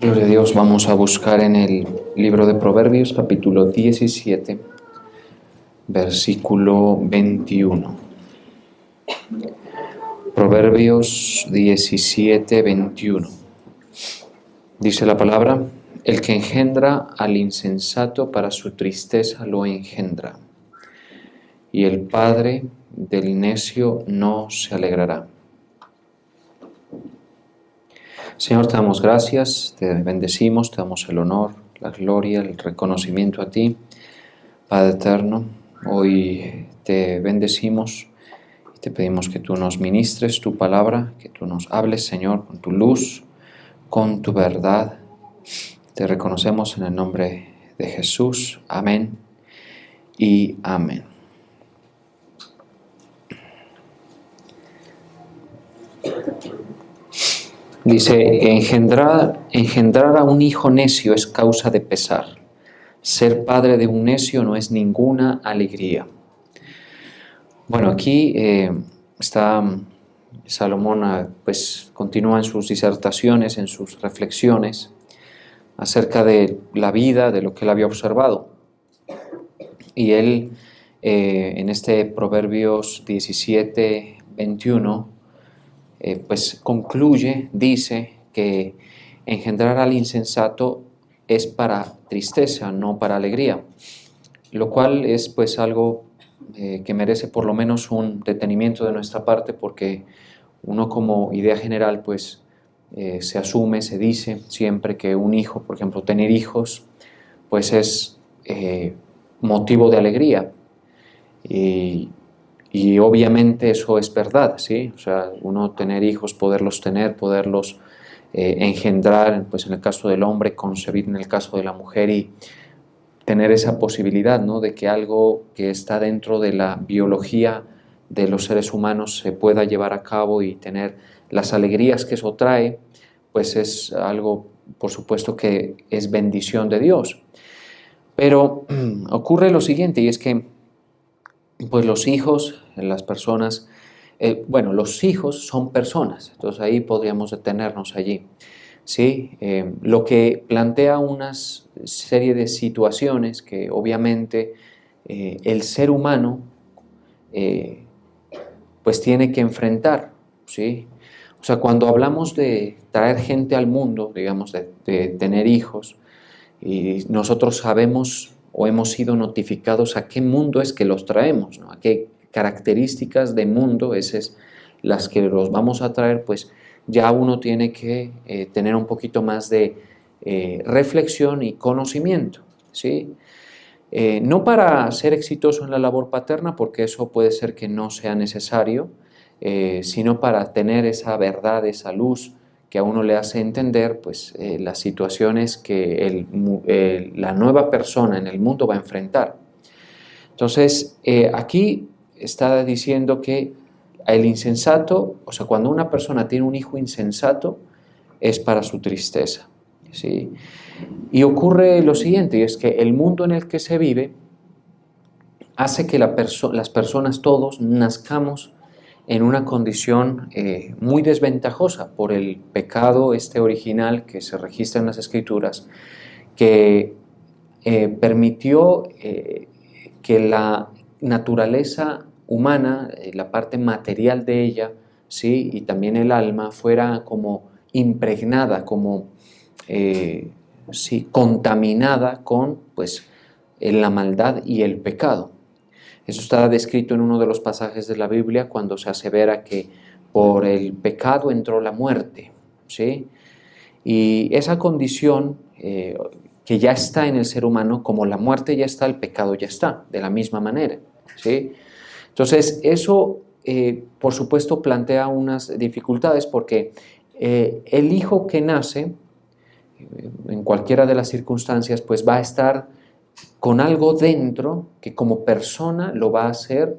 Gloria a Dios, vamos a buscar en el libro de Proverbios, capítulo 17, versículo 21. Proverbios 17, 21. Dice la palabra: el que engendra al insensato para su tristeza lo engendra, y el padre del necio no se alegrará. Señor, te damos gracias, te bendecimos, te damos el honor, la gloria, el reconocimiento a ti, Padre eterno. Hoy te bendecimos y te pedimos que tú nos ministres tu palabra, que tú nos hables, Señor, con tu luz, con tu verdad. Te reconocemos en el nombre de Jesús. Amén y amén. Dice: engendrar a un hijo necio es causa de pesar. Ser padre de un necio no es ninguna alegría. Bueno, aquí está Salomón, pues continúa en sus disertaciones, en sus reflexiones acerca de la vida, de lo que él había observado. Y él, en este Proverbios 17, 21, pues concluye, dice que engendrar al insensato es para tristeza, no para alegría, lo cual es pues algo que merece por lo menos un detenimiento de nuestra parte, porque uno como idea general pues se asume, se dice siempre que un hijo, por ejemplo, tener hijos, pues es motivo de alegría. Y obviamente eso es verdad, ¿sí? O sea, uno tener hijos, poderlos tener, poderlos engendrar, pues en el caso del hombre, concebir en el caso de la mujer, y tener esa posibilidad, ¿no?, de que algo que está dentro de la biología de los seres humanos se pueda llevar a cabo y tener las alegrías que eso trae, pues es algo, por supuesto, que es bendición de Dios. Pero ocurre lo siguiente, y es que pues los hijos, las personas, los hijos son personas, entonces ahí podríamos detenernos allí, ¿sí? Lo que plantea una serie de situaciones que obviamente el ser humano pues tiene que enfrentar, ¿sí? O sea, cuando hablamos de traer gente al mundo, digamos, de tener hijos, y nosotros sabemos o hemos sido notificados a qué mundo es que los traemos, ¿no? A qué características de mundo es las que los vamos a traer, pues ya uno tiene que tener un poquito más de reflexión y conocimiento, ¿sí? No para ser exitoso en la labor paterna, porque eso puede ser que no sea necesario, sino para tener esa verdad, esa luz que a uno le hace entender pues, las situaciones que la nueva persona en el mundo va a enfrentar. Entonces, aquí está diciendo que el insensato, o sea, cuando una persona tiene un hijo insensato, es para su tristeza, ¿sí? Y ocurre lo siguiente, y es que el mundo en el que se vive hace que las personas todos nazcamos en una condición muy desventajosa por el pecado original que se registra en las Escrituras, que permitió que la naturaleza humana, la parte material de ella, ¿sí?, y también el alma, fuera como impregnada, como contaminada con pues, la maldad y el pecado. Eso está descrito en uno de los pasajes de la Biblia cuando se asevera que por el pecado entró la muerte, ¿sí? Y esa condición que ya está en el ser humano, como la muerte ya está, el pecado ya está, de la misma manera, ¿sí? Entonces, eso, por supuesto, plantea unas dificultades porque el hijo que nace, en cualquiera de las circunstancias, pues va a estar con algo dentro que como persona lo va a hacer,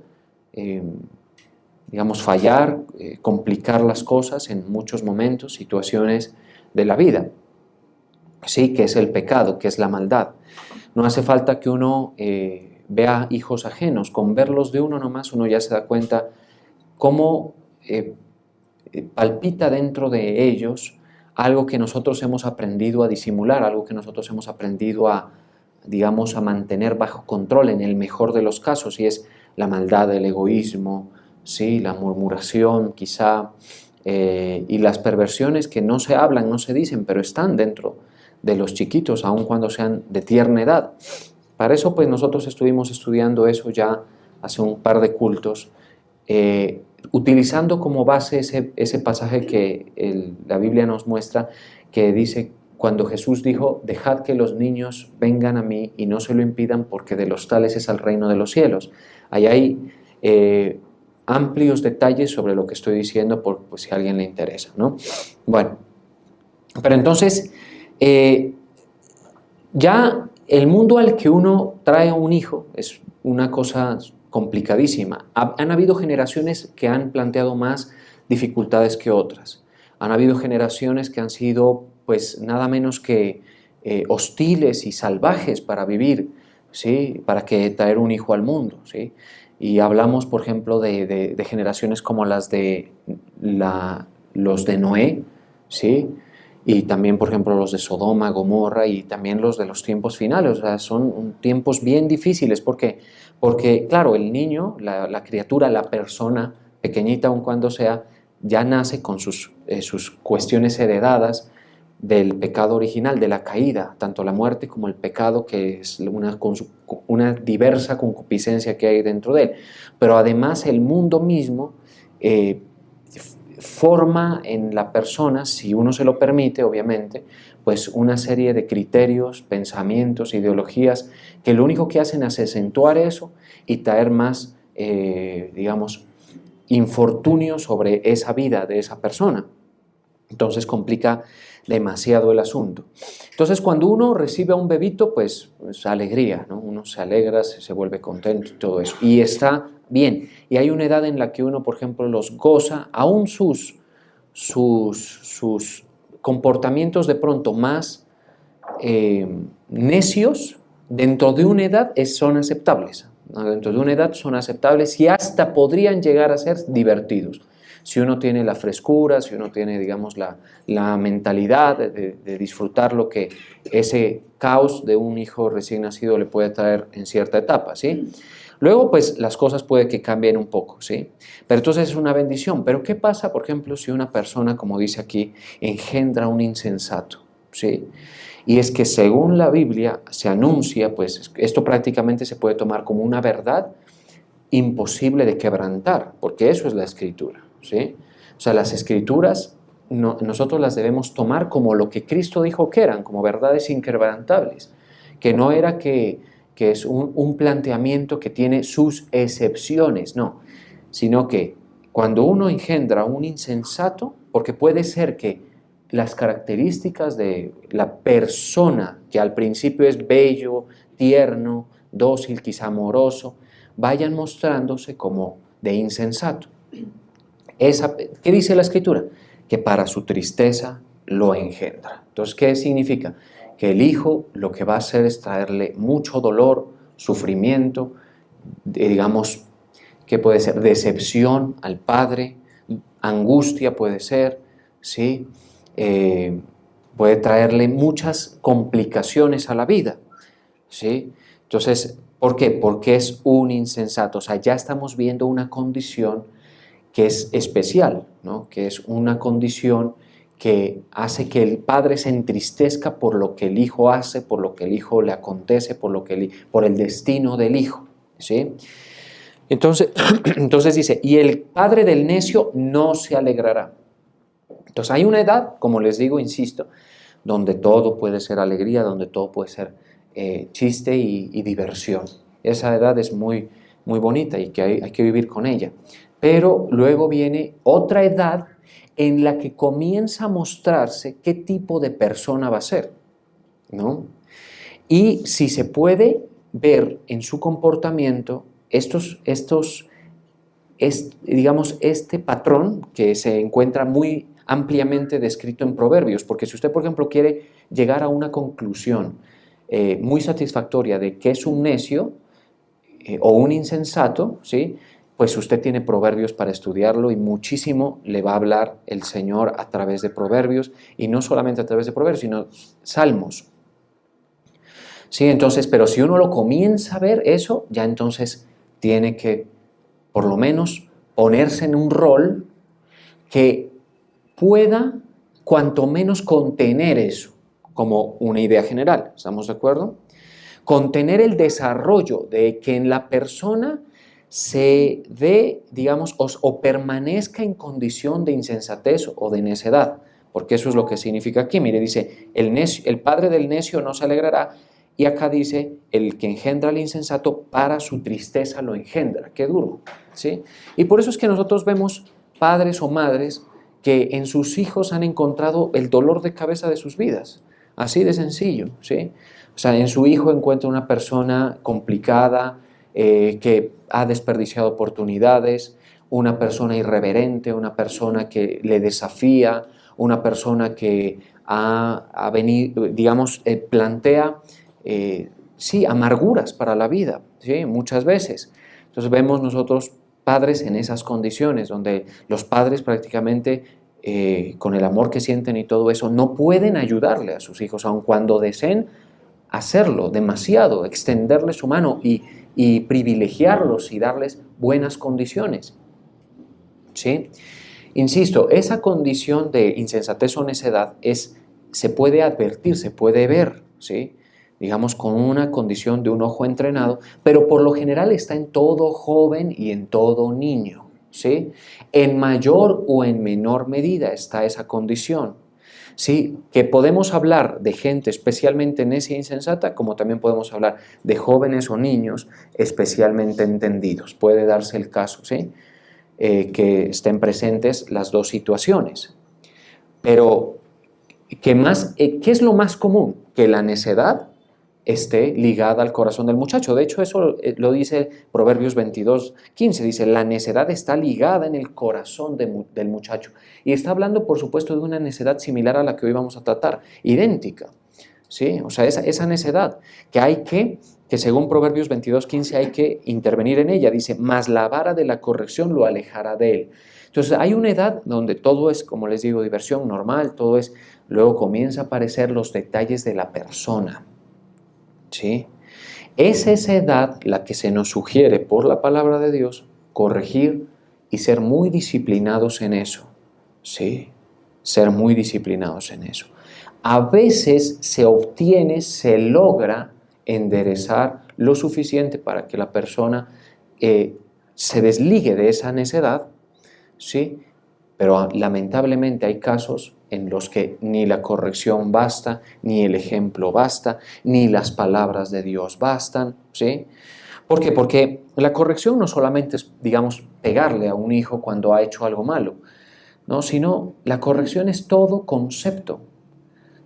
fallar, complicar las cosas en muchos momentos, situaciones de la vida, sí, que es el pecado, que es la maldad. No hace falta que uno vea hijos ajenos, con verlos de uno nomás uno ya se da cuenta cómo palpita dentro de ellos algo que nosotros hemos aprendido a disimular, algo que nosotros hemos aprendido a, digamos, a mantener bajo control en el mejor de los casos, y es la maldad, el egoísmo, ¿sí? La murmuración quizá, y las perversiones que no se hablan, no se dicen, pero están dentro de los chiquitos, aun cuando sean de tierna edad. Para eso pues nosotros estuvimos estudiando eso ya hace un par de cultos, utilizando como base ese pasaje que la Biblia nos muestra, que dice cuando Jesús dijo: dejad que los niños vengan a mí y no se lo impidan, porque de los tales es el reino de los cielos. Ahí hay amplios detalles sobre lo que estoy diciendo, por pues, si a alguien le interesa, ¿no? Bueno, pero entonces, ya el mundo al que uno trae a un hijo es una cosa complicadísima. Han habido generaciones que han planteado más dificultades que otras. Han habido generaciones que han sido, pues, nada menos que hostiles y salvajes para vivir, ¿sí? Para que traer un hijo al mundo, ¿sí? Y hablamos, por ejemplo, de generaciones como las de los de Noé, ¿sí? Y también, por ejemplo, los de Sodoma, Gomorra, y también los de los tiempos finales. O sea, son tiempos bien difíciles. ¿Por qué? Porque, claro, el niño, la criatura, la persona, pequeñita aun cuando sea, ya nace con sus cuestiones heredadas del pecado original, de la caída, tanto la muerte como el pecado, que es una diversa concupiscencia que hay dentro de él. Pero además el mundo mismo forma en la persona, si uno se lo permite, obviamente, pues una serie de criterios, pensamientos, ideologías, que lo único que hacen es acentuar eso y traer más, digamos, infortunio sobre esa vida de esa persona. Entonces complica demasiado el asunto. Entonces, cuando uno recibe a un bebito, pues alegría, ¿no? Uno se alegra, se vuelve contento y todo eso. Y está bien. Y hay una edad en la que uno, por ejemplo, los goza, aún sus comportamientos de pronto más necios, dentro de una edad son aceptables. ¿No? Dentro de una edad son aceptables y hasta podrían llegar a ser divertidos. Si uno tiene la frescura, si uno tiene, digamos, la mentalidad de disfrutar lo que ese caos de un hijo recién nacido le puede traer en cierta etapa, ¿sí? Luego, pues, las cosas puede que cambien un poco, ¿sí? Pero entonces es una bendición. Pero ¿qué pasa, por ejemplo, si una persona, como dice aquí, engendra un insensato, ¿sí? Y es que según la Biblia se anuncia, pues esto prácticamente se puede tomar como una verdad imposible de quebrantar, porque eso es la Escritura, ¿sí? O sea, las Escrituras nosotros las debemos tomar como lo que Cristo dijo que eran, como verdades inquebrantables, que no era que es un planteamiento que tiene sus excepciones, no, sino que cuando uno engendra un insensato, porque puede ser que las características de la persona, que al principio es bello, tierno, dócil, quizá amoroso, vayan mostrándose como de insensato. ¿Qué dice la Escritura? Que para su tristeza lo engendra. Entonces, ¿qué significa? Que el hijo lo que va a hacer es traerle mucho dolor, sufrimiento, digamos, que puede ser decepción al padre, angustia puede ser, ¿sí? Puede traerle muchas complicaciones a la vida, ¿sí? Entonces, ¿por qué? Porque es un insensato. O sea, ya estamos viendo una condición que es especial, ¿no? Que es una condición que hace que el padre se entristezca por lo que el hijo hace, por lo que el hijo le acontece, por el destino del hijo, ¿sí? Entonces dice, y el padre del necio no se alegrará. Entonces hay una edad, como les digo, insisto, donde todo puede ser alegría, donde todo puede ser chiste y diversión. Esa edad es muy, muy bonita y que hay que vivir con ella. Pero luego viene otra edad en la que comienza a mostrarse qué tipo de persona va a ser, ¿no? Y si se puede ver en su comportamiento digamos, este patrón que se encuentra muy ampliamente descrito en Proverbios, porque si usted, por ejemplo, quiere llegar a una conclusión muy satisfactoria de que es un necio o un insensato, ¿sí? pues usted tiene Proverbios para estudiarlo y muchísimo le va a hablar el Señor a través de Proverbios, y no solamente a través de Proverbios, sino Salmos. Sí, entonces, pero si uno lo comienza a ver eso, ya entonces tiene que, por lo menos, ponerse en un rol que pueda, cuanto menos, contener eso, como una idea general. ¿Estamos de acuerdo? Contener el desarrollo de que en la persona se dé, digamos, o permanezca en condición de insensatez o de necedad, porque eso es lo que significa aquí. Mire, dice, el padre del necio no se alegrará, y acá dice, el que engendra al insensato, para su tristeza lo engendra. Qué duro, ¿sí? Y por eso es que nosotros vemos padres o madres que en sus hijos han encontrado el dolor de cabeza de sus vidas, así de sencillo, ¿sí? O sea, en su hijo encuentra una persona complicada, que ha desperdiciado oportunidades, una persona irreverente, una persona que le desafía, una persona que ha venido, digamos, plantea, sí, amarguras para la vida, ¿sí? Muchas veces. Entonces vemos nosotros padres en esas condiciones, donde los padres prácticamente, con el amor que sienten y todo eso, no pueden ayudarle a sus hijos, aun cuando deseen hacerlo demasiado, extenderles su mano y privilegiarlos y darles buenas condiciones, ¿sí? Insisto, esa condición de insensatez o necedad se puede advertir, se puede ver, ¿sí? Digamos, con una condición de un ojo entrenado, pero por lo general está en todo joven y en todo niño, ¿sí? En mayor o en menor medida está esa condición, ¿sí? Que podemos hablar de gente especialmente necia e insensata, como también podemos hablar de jóvenes o niños especialmente entendidos. Puede darse el caso, ¿sí? Que estén presentes las dos situaciones. Pero, ¿qué es lo más común? Que la necedad esté ligada al corazón del muchacho. De hecho, eso lo dice Proverbios 22:15. Dice, la necedad está ligada en el corazón del muchacho. Y está hablando, por supuesto, de una necedad similar a la que hoy vamos a tratar, idéntica. ¿Sí? O sea, esa necedad que según Proverbios 22:15 hay que intervenir en ella. Dice, mas la vara de la corrección lo alejará de él. Entonces hay una edad donde todo es, como les digo, diversión normal, todo es, luego comienza a aparecer los detalles de la persona, ¿sí? Es esa edad la que se nos sugiere por la palabra de Dios corregir y ser muy disciplinados en eso, ¿sí? Ser muy disciplinados en eso. A veces se obtiene, se logra enderezar lo suficiente para que la persona se desligue de esa necedad, ¿sí? Pero lamentablemente hay casos en los que ni la corrección basta, ni el ejemplo basta, ni las palabras de Dios bastan, ¿sí? ¿Por qué? Porque la corrección no solamente es, digamos, pegarle a un hijo cuando ha hecho algo malo, ¿no? Sino la corrección es todo concepto,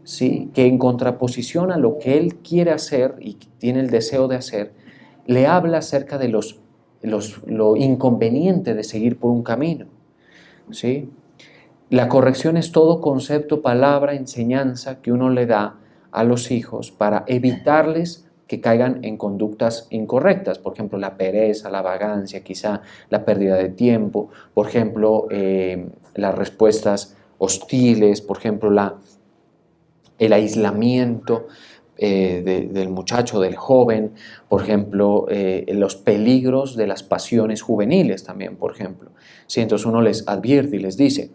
¿sí? Que en contraposición a lo que él quiere hacer y tiene el deseo de hacer, le habla acerca de lo inconveniente de seguir por un camino, ¿sí? La corrección es todo concepto, palabra, enseñanza que uno le da a los hijos para evitarles que caigan en conductas incorrectas, por ejemplo, la pereza, la vagancia, quizá la pérdida de tiempo, por ejemplo, las respuestas hostiles, por ejemplo, el aislamiento del muchacho, del joven, por ejemplo, los peligros de las pasiones juveniles también, por ejemplo. Sí, entonces uno les advierte y les dice,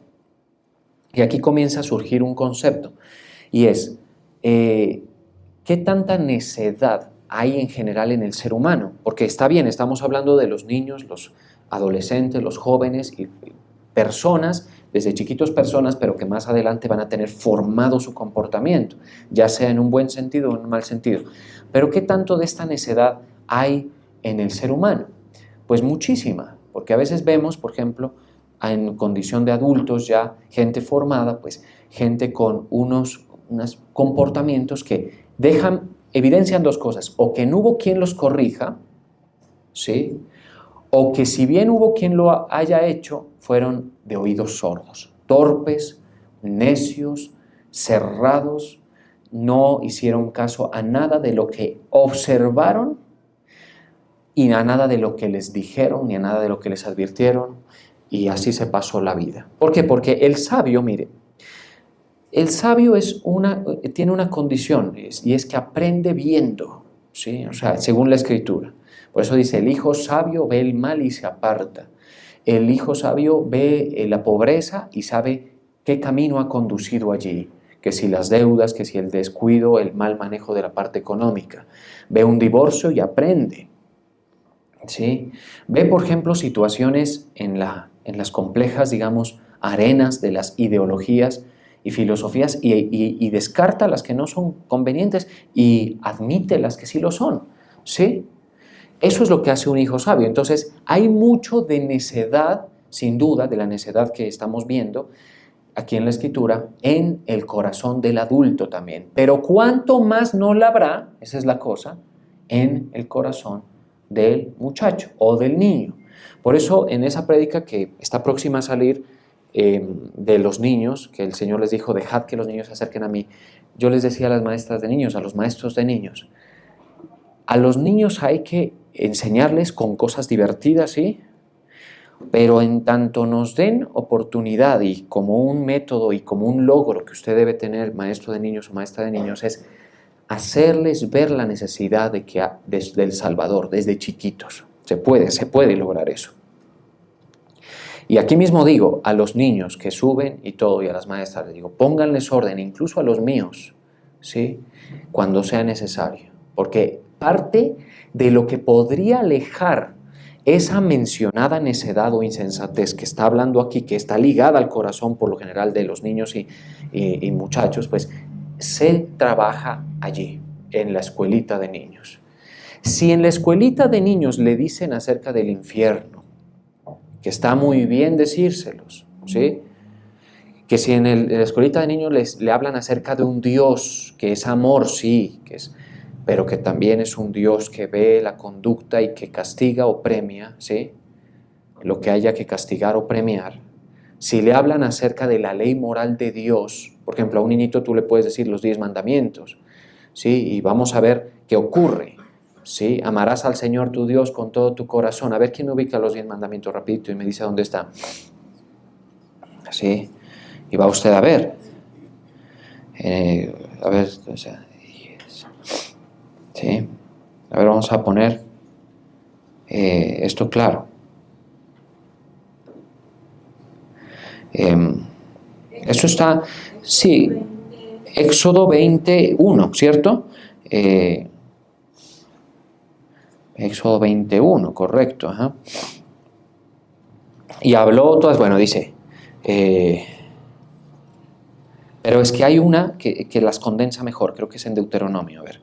y aquí comienza a surgir un concepto, y es, ¿qué tanta necedad hay en general en el ser humano? Porque está bien, estamos hablando de los niños, los adolescentes, los jóvenes y personas, desde chiquitos personas, pero que más adelante van a tener formado su comportamiento, ya sea en un buen sentido o en un mal sentido. Pero ¿qué tanto de esta necedad hay en el ser humano? Pues muchísima, porque a veces vemos, por ejemplo, en condición de adultos ya, gente formada, pues gente con unos comportamientos que evidencian dos cosas, o que no hubo quien los corrija, ¿sí? O que si bien hubo quien lo haya hecho, fueron de oídos sordos, torpes, necios, cerrados, no hicieron caso a nada de lo que observaron y a nada de lo que les dijeron, ni a nada de lo que les advirtieron, y así se pasó la vida. ¿Por qué? Porque el sabio, mire, el sabio tiene una condición, y es que aprende viendo, ¿sí? O sea, según la Escritura. Por eso dice, el hijo sabio ve el mal y se aparta. El hijo sabio ve la pobreza y sabe qué camino ha conducido allí, que si las deudas, que si el descuido, el mal manejo de la parte económica. Ve un divorcio y aprende, ¿sí? Ve, por ejemplo, situaciones en las complejas, digamos, arenas de las ideologías y filosofías y descarta las que no son convenientes y admite las que sí lo son, ¿sí? Eso es lo que hace un hijo sabio. Entonces, hay mucho de necedad, sin duda, de la necedad que estamos viendo aquí en la Escritura, en el corazón del adulto también. Pero cuánto más no la habrá, esa es la cosa, en el corazón del muchacho o del niño. Por eso, en esa prédica que está próxima a salir de los niños, que el Señor les dijo, dejad que los niños se acerquen a mí, yo les decía a las maestras de niños, a los maestros de niños, a los niños hay que enseñarles con cosas divertidas, ¿sí? Pero en tanto nos den oportunidad y como un método y como un logro que usted debe tener, maestro de niños o maestra de niños, es hacerles ver la necesidad del Salvador desde chiquitos. Se puede lograr eso. Y aquí mismo digo, a los niños que suben y todo, y a las maestras les digo, pónganles orden, incluso a los míos, ¿sí? Cuando sea necesario. Porque parte de lo que podría alejar esa mencionada necedad o insensatez que está hablando aquí, que está ligada al corazón por lo general de los niños y muchachos, pues se trabaja allí, en la escuelita de niños. Si en la escuelita de niños le dicen acerca del infierno, que está muy bien decírselos, ¿sí? Que si en la escuelita de niños le hablan acerca de un Dios que es amor, sí, pero que también es un Dios que ve la conducta y que castiga o premia, ¿sí? Lo que haya que castigar o premiar. Si le hablan acerca de la ley moral de Dios, por ejemplo, a un niñito tú le puedes decir los 10 mandamientos, ¿sí? Y vamos a ver qué ocurre, ¿sí? Amarás al Señor tu Dios con todo tu corazón. A ver quién me ubica los 10 mandamientos rapidito y me dice dónde está. ¿Sí? Y va usted a ver. A ver, o sea, ¿sí? A ver, vamos a poner esto claro. Eso está, sí, Éxodo 21, ¿cierto? Éxodo 21, correcto. Ajá. Y habló todas, bueno, dice, pero es que hay una que las condensa mejor, creo que es en Deuteronomio, a ver.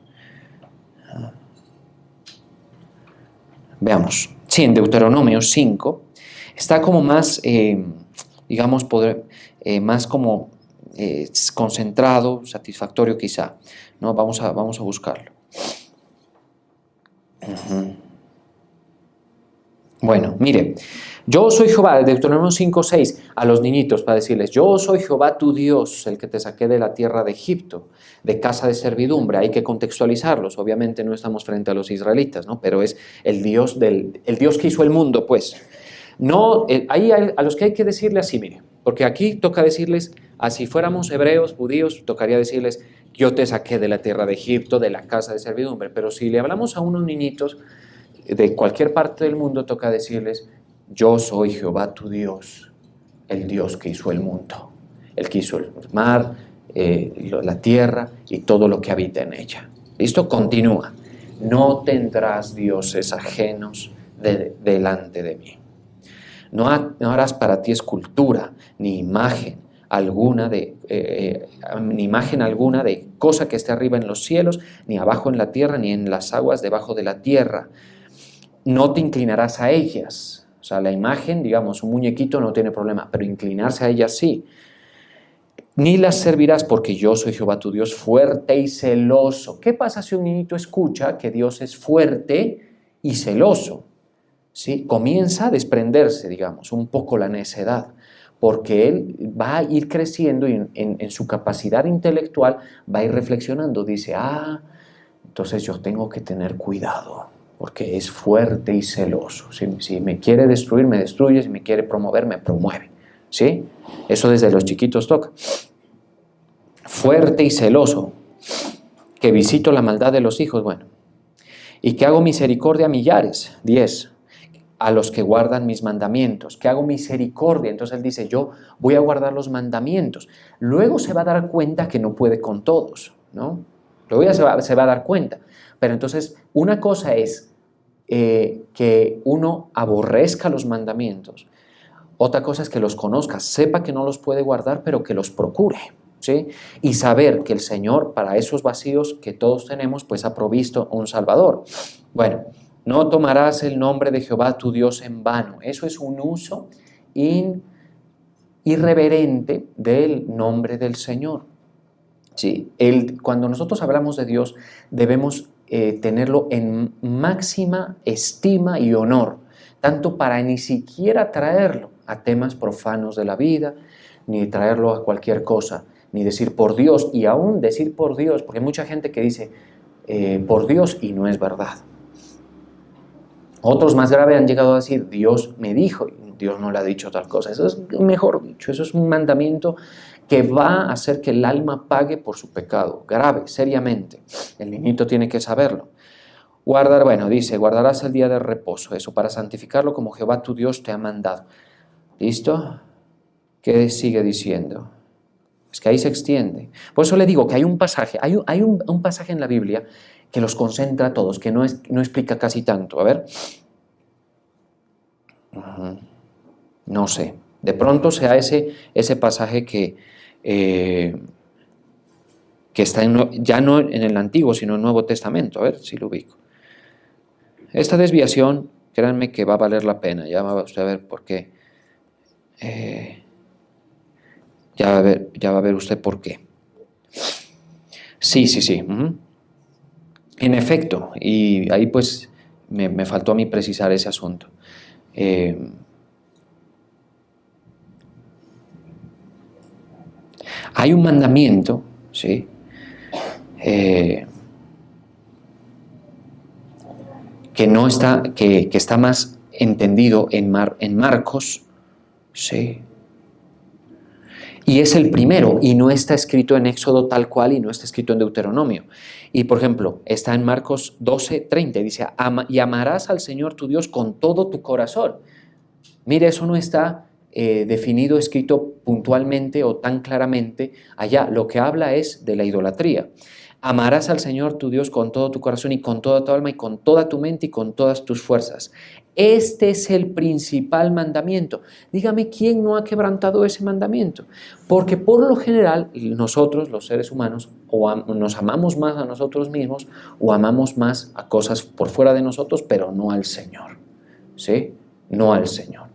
Veamos, sí, en Deuteronomio 5 está como más, digamos, más como concentrado, satisfactorio quizá, ¿no? Vamos a buscarlo. Bueno, mire, yo soy Jehová, Deuteronomio 5:6, a los niñitos para decirles, yo soy Jehová tu Dios, el que te saqué de la tierra de Egipto, de casa de servidumbre. Hay que contextualizarlos, obviamente no estamos frente a los israelitas, ¿no? Pero es el Dios que hizo el mundo, pues. No, ahí a los que hay que decirle así, mire, porque aquí toca decirles, así fuéramos hebreos, judíos, tocaría decirles, yo te saqué de la tierra de Egipto, de la casa de servidumbre. Pero si le hablamos a unos niñitos de cualquier parte del mundo, toca decirles, yo soy Jehová tu Dios, el Dios que hizo el mundo, el que hizo el mar, la tierra y todo lo que habita en ella. ¿Listo? Continúa. No tendrás dioses ajenos delante de mí. No harás para ti escultura, ni imagen alguna de cosa que esté arriba en los cielos, ni abajo en la tierra, ni en las aguas debajo de la tierra. No te inclinarás a ellas. O sea, la imagen, digamos, un muñequito no tiene problema, pero inclinarse a ellas sí. Ni las servirás, porque yo soy Jehová tu Dios, fuerte y celoso. ¿Qué pasa si un niñito escucha que Dios es fuerte y celoso? ¿Sí? Comienza a desprenderse, digamos, un poco la necedad, porque él va a ir creciendo y en su capacidad intelectual va a ir reflexionando. Dice, entonces yo tengo que tener cuidado. porque es fuerte y celoso. Si me quiere destruir, me destruye, si me quiere promover, me promueve. ¿Sí? Eso desde los chiquitos toca. Fuerte y celoso, que visito la maldad de los hijos, bueno, y que hago misericordia a millares, 10, a los que guardan mis mandamientos, que hago misericordia. Entonces él dice, yo voy a guardar los mandamientos. Luego se va a dar cuenta que no puede con todos, ¿no? Luego ya se va a dar cuenta. Pero entonces una cosa es que uno aborrezca los mandamientos. Otra cosa es que los conozca, sepa que no los puede guardar, pero que los procure, ¿sí? Y saber que el Señor, para esos vacíos que todos tenemos, pues ha provisto un Salvador. Bueno, no tomarás el nombre de Jehová tu Dios en vano. Eso es un uso irreverente del nombre del Señor. Sí, cuando nosotros hablamos de Dios, debemos tenerlo en máxima estima y honor, tanto para ni siquiera traerlo a temas profanos de la vida, ni traerlo a cualquier cosa, ni decir por Dios, y aún decir por Dios, porque hay mucha gente que dice por Dios y no es verdad. Otros más grave han llegado a decir Dios me dijo, y Dios no le ha dicho tal cosa. Eso es mejor dicho, eso es un mandamiento que va a hacer que el alma pague por su pecado, grave, seriamente. El niñito tiene que saberlo. Dice, guardarás el día de reposo, eso, para santificarlo como Jehová tu Dios te ha mandado. ¿Listo? ¿Qué sigue diciendo? Es que ahí se extiende. Por eso le digo que hay un pasaje, hay un pasaje en la Biblia que los concentra a todos, que no explica casi tanto. A ver. No sé. De pronto sea ese pasaje que está ya no en el Antiguo, sino en el Nuevo Testamento. A ver si lo ubico. Esta desviación, créanme que va a valer la pena. Ya va usted a ver por qué. Ya va a ver usted por qué. Sí. En efecto, y ahí pues me faltó a mí precisar ese asunto. Hay un mandamiento, ¿sí? Que está más entendido en Marcos, ¿sí? Y es el primero, y no está escrito en Éxodo tal cual, y no está escrito en Deuteronomio. Y por ejemplo, está en Marcos 12:30, dice, y amarás al Señor tu Dios con todo tu corazón. Mire, eso no está definido, escrito puntualmente o tan claramente allá. Lo que habla es de la idolatría. Amarás al Señor tu Dios con todo tu corazón y con toda tu alma y con toda tu mente y con todas tus fuerzas. Este es el principal mandamiento. Dígame, ¿quién no ha quebrantado ese mandamiento? Porque por lo general nosotros, los seres humanos, o nos amamos más a nosotros mismos o amamos más a cosas por fuera de nosotros, pero no al Señor. ¿Sí? No al Señor.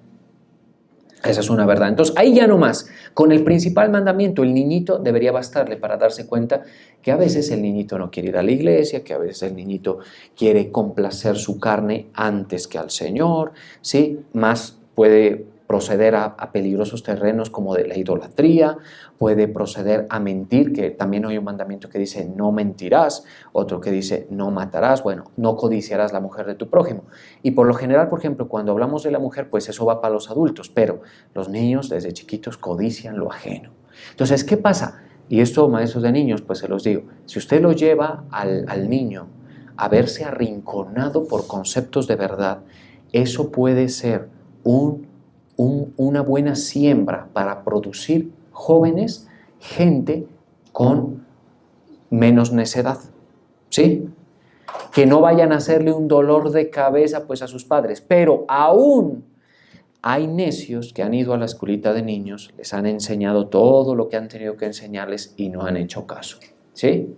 Esa es una verdad. Entonces, ahí ya no más. Con el principal mandamiento, el niñito debería bastarle para darse cuenta que a veces el niñito no quiere ir a la iglesia, que a veces el niñito quiere complacer su carne antes que al Señor, ¿sí? Más puede proceder a peligrosos terrenos como de la idolatría, puede proceder a mentir, que también hay un mandamiento que dice no mentirás, otro que dice no matarás, bueno, no codiciarás la mujer de tu prójimo. Y por lo general, por ejemplo, cuando hablamos de la mujer, pues eso va para los adultos, pero los niños desde chiquitos codician lo ajeno. Entonces, ¿qué pasa? Y esto, maestros de niños, pues se los digo, si usted lo lleva al niño a verse arrinconado por conceptos de verdad, eso puede ser una buena siembra para producir jóvenes, gente con menos necedad, ¿sí? Que no vayan a hacerle un dolor de cabeza pues a sus padres, pero aún hay necios que han ido a la escuelita de niños, les han enseñado todo lo que han tenido que enseñarles y no han hecho caso, ¿sí?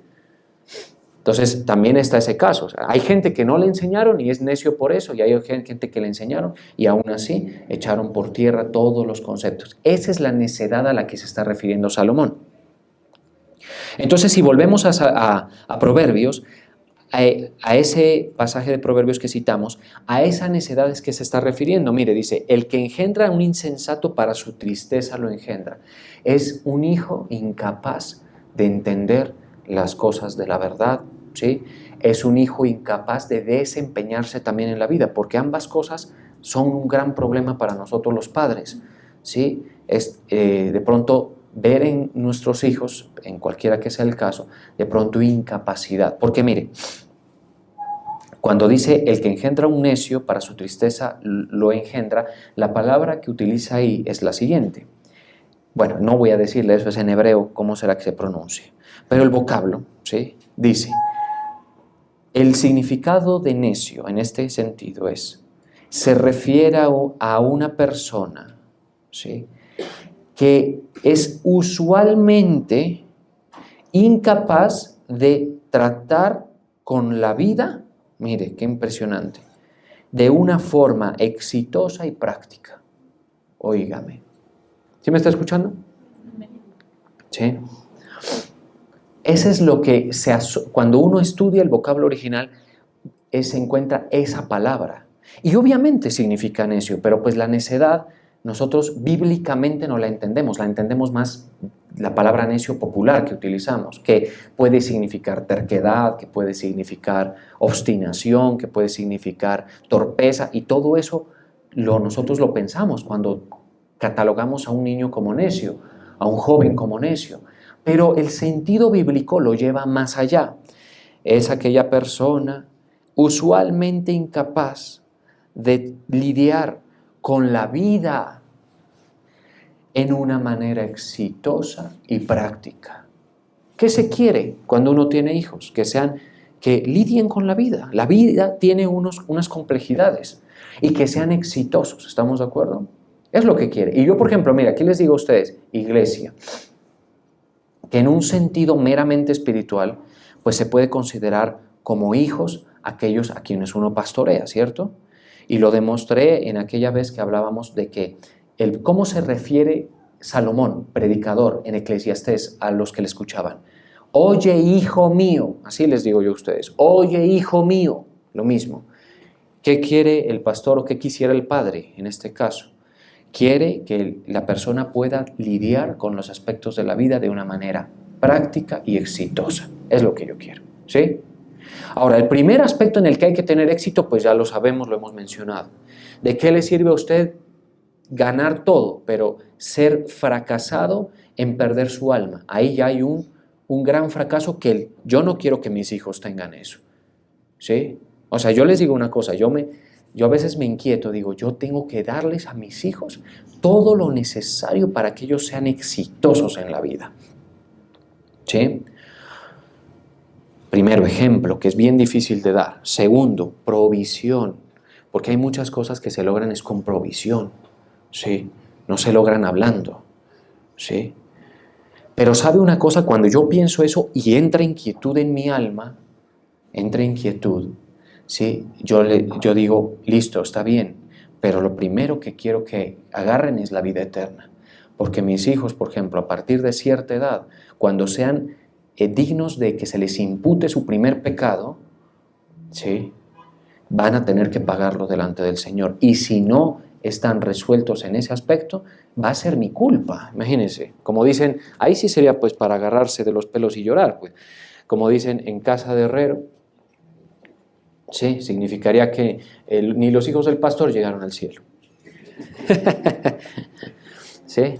Entonces también está ese caso. O sea, hay gente que no le enseñaron y es necio por eso, y hay gente que le enseñaron y aún así echaron por tierra todos los conceptos. Esa es la necedad a la que se está refiriendo Salomón. Entonces, si volvemos a Proverbios, a ese pasaje de Proverbios que citamos, a esa necedad es que se está refiriendo. Mire, dice, el que engendra a un insensato para su tristeza lo engendra. Es un hijo incapaz de entender las cosas de la verdad ¿sí? Es un hijo incapaz de desempeñarse también en la vida, porque ambas cosas son un gran problema para nosotros los padres, ¿sí? De pronto ver en nuestros hijos, en cualquiera que sea el caso, de pronto incapacidad. Porque mire, cuando dice el que engendra un necio, para su tristeza lo engendra, la palabra que utiliza ahí es la siguiente. Bueno, no voy a decirle eso, es en hebreo, cómo será que se pronuncia. Pero el vocablo, ¿sí? Dice, el significado de necio en este sentido se refiere a una persona, ¿sí? Que es usualmente incapaz de tratar con la vida, mire, qué impresionante, de una forma exitosa y práctica. Óigame. ¿Sí me está escuchando? Sí. Ese es lo que cuando uno estudia el vocablo original, se encuentra esa palabra. Y obviamente significa necio, pero pues la necedad nosotros bíblicamente no la entendemos más la palabra necio popular que utilizamos, que puede significar terquedad, que puede significar obstinación, que puede significar torpeza, y todo eso nosotros lo pensamos cuando catalogamos a un niño como necio, a un joven como necio. Pero el sentido bíblico lo lleva más allá. Es aquella persona usualmente incapaz de lidiar con la vida en una manera exitosa y práctica. ¿Qué se quiere cuando uno tiene hijos? Que lidien con la vida. La vida tiene unas complejidades y que sean exitosos. ¿Estamos de acuerdo? Es lo que quiere. Y yo, por ejemplo, mira, aquí les digo a ustedes, iglesia, que en un sentido meramente espiritual, pues se puede considerar como hijos aquellos a quienes uno pastorea, ¿cierto? Y lo demostré en aquella vez que hablábamos de que cómo se refiere Salomón, predicador en Eclesiastés, a los que le escuchaban. Oye, hijo mío, así les digo yo a ustedes, oye, hijo mío, lo mismo. ¿Qué quiere el pastor o qué quisiera el padre en este caso? Quiere que la persona pueda lidiar con los aspectos de la vida de una manera práctica y exitosa. Es lo que yo quiero, ¿sí? Ahora, el primer aspecto en el que hay que tener éxito, pues ya lo sabemos, lo hemos mencionado. ¿De qué le sirve a usted ganar todo, pero ser fracasado en perder su alma? Ahí ya hay un gran fracaso que yo no quiero que mis hijos tengan eso, ¿sí? O sea, yo les digo una cosa, yo a veces me inquieto, digo, yo tengo que darles a mis hijos todo lo necesario para que ellos sean exitosos en la vida, ¿sí? Primero, ejemplo, que es bien difícil de dar. Segundo, provisión, porque hay muchas cosas que se logran es con provisión, ¿sí? No se logran hablando, ¿sí? Pero ¿sabe una cosa? Cuando yo pienso eso y entra inquietud en mi alma, entra inquietud, ¿sí? Yo digo, listo, está bien, pero lo primero que quiero que agarren es la vida eterna. Porque mis hijos, por ejemplo, a partir de cierta edad, cuando sean dignos de que se les impute su primer pecado, ¿sí? Van a tener que pagarlo delante del Señor. Y si no están resueltos en ese aspecto, va a ser mi culpa. Imagínense, como dicen, ahí sí sería pues para agarrarse de los pelos y llorar, pues. Como dicen, en casa de herrero, sí, significaría que ni los hijos del pastor llegaron al cielo. ¿Sí?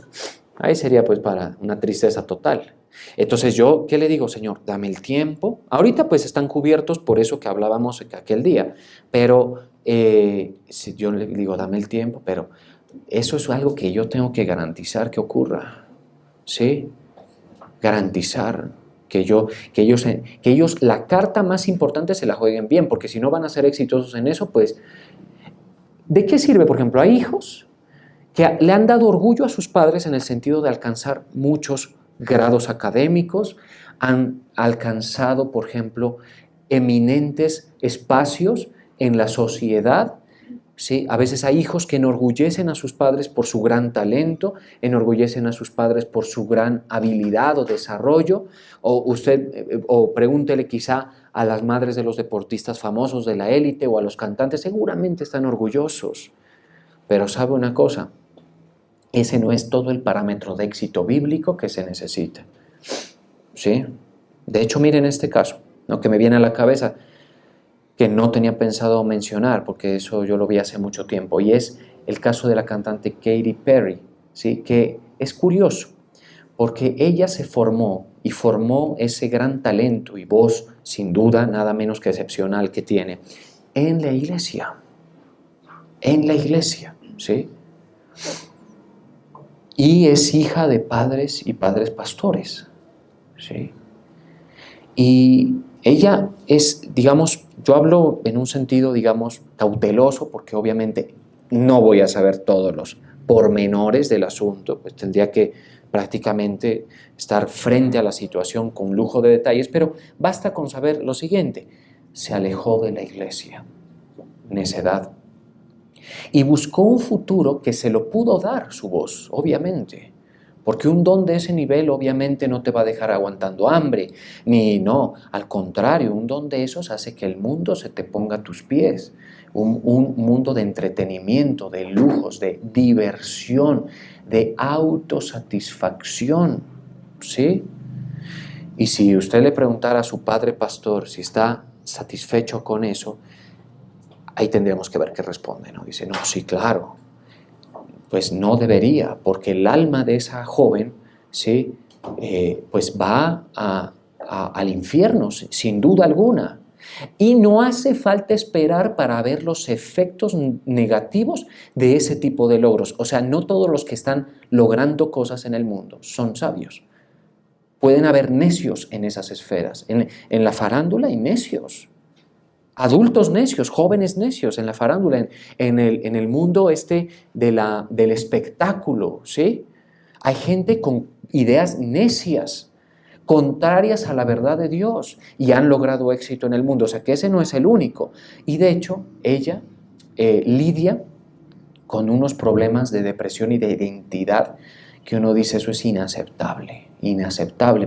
Ahí sería pues para una tristeza total. Entonces yo, ¿qué le digo, Señor? Dame el tiempo. Ahorita pues están cubiertos por eso que hablábamos aquel día, pero si yo le digo, dame el tiempo, pero eso es algo que yo tengo que garantizar que ocurra, ¿sí? Garantizar que ellos la carta más importante se la jueguen bien, porque si no van a ser exitosos en eso, pues, ¿de qué sirve? Por ejemplo, hay hijos que le han dado orgullo a sus padres en el sentido de alcanzar muchos grados académicos, han alcanzado, por ejemplo, eminentes espacios en la sociedad, ¿sí? A veces hay hijos que enorgullecen a sus padres por su gran talento, enorgullecen a sus padres por su gran habilidad o desarrollo, o pregúntele quizá a las madres de los deportistas famosos de la élite o a los cantantes, seguramente están orgullosos. Pero ¿sabe una cosa? Ese no es todo el parámetro de éxito bíblico que se necesita, ¿sí? De hecho, miren este caso. ¿no? Que me viene a la cabeza, que no tenía pensado mencionar, porque eso yo lo vi hace mucho tiempo, y es el caso de la cantante Katy Perry, ¿sí? Que es curioso, porque ella se formó y formó ese gran talento y voz, sin duda, nada menos que excepcional que tiene, en la iglesia, ¿sí? Y es hija de padres y padres pastores, ¿sí? Y ella es, digamos, yo hablo en un sentido, digamos, cauteloso, porque obviamente no voy a saber todos los pormenores del asunto, pues tendría que prácticamente estar frente a la situación con lujo de detalles, pero basta con saber lo siguiente: se alejó de la iglesia, necedad, y buscó un futuro que se lo pudo dar su voz, obviamente. Porque un don de ese nivel obviamente no te va a dejar aguantando hambre, ni no, al contrario, un don de esos hace que el mundo se te ponga a tus pies. Un mundo de entretenimiento, de lujos, de diversión, de autosatisfacción, ¿sí? Y si usted le preguntara a su padre pastor si está satisfecho con eso, ahí tendríamos que ver qué responde, ¿no? Dice, no, sí, claro. Pues no debería, porque el alma de esa joven, ¿sí? Pues va al infierno, sin duda alguna. Y no hace falta esperar para ver los efectos negativos de ese tipo de logros. O sea, no todos los que están logrando cosas en el mundo son sabios. Pueden haber necios en esas esferas. En la farándula hay necios. Adultos necios, jóvenes necios en la farándula, en el mundo del espectáculo, ¿sí? Hay gente con ideas necias, contrarias a la verdad de Dios, y han logrado éxito en el mundo. O sea que ese no es el único. Y de hecho, ella lidia con unos problemas de depresión y de identidad que uno dice, eso es inaceptable,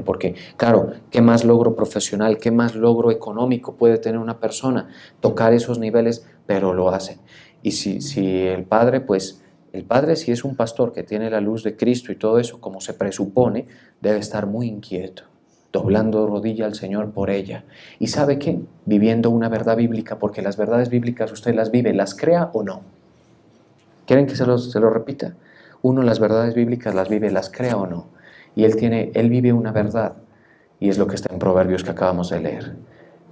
porque claro, ¿qué más logro profesional, qué más logro económico puede tener una persona? Tocar esos niveles, pero lo hacen. Y si el padre, pues, el padre, si es un pastor que tiene la luz de Cristo y todo eso, como se presupone, debe estar muy inquieto, doblando rodilla al Señor por ella. ¿Y sabe qué? Viviendo una verdad bíblica, porque las verdades bíblicas usted las vive, las crea o no. ¿Quieren que se lo repita? Uno las verdades bíblicas las vive, las crea o no. Y él vive una verdad, y es lo que está en Proverbios que acabamos de leer,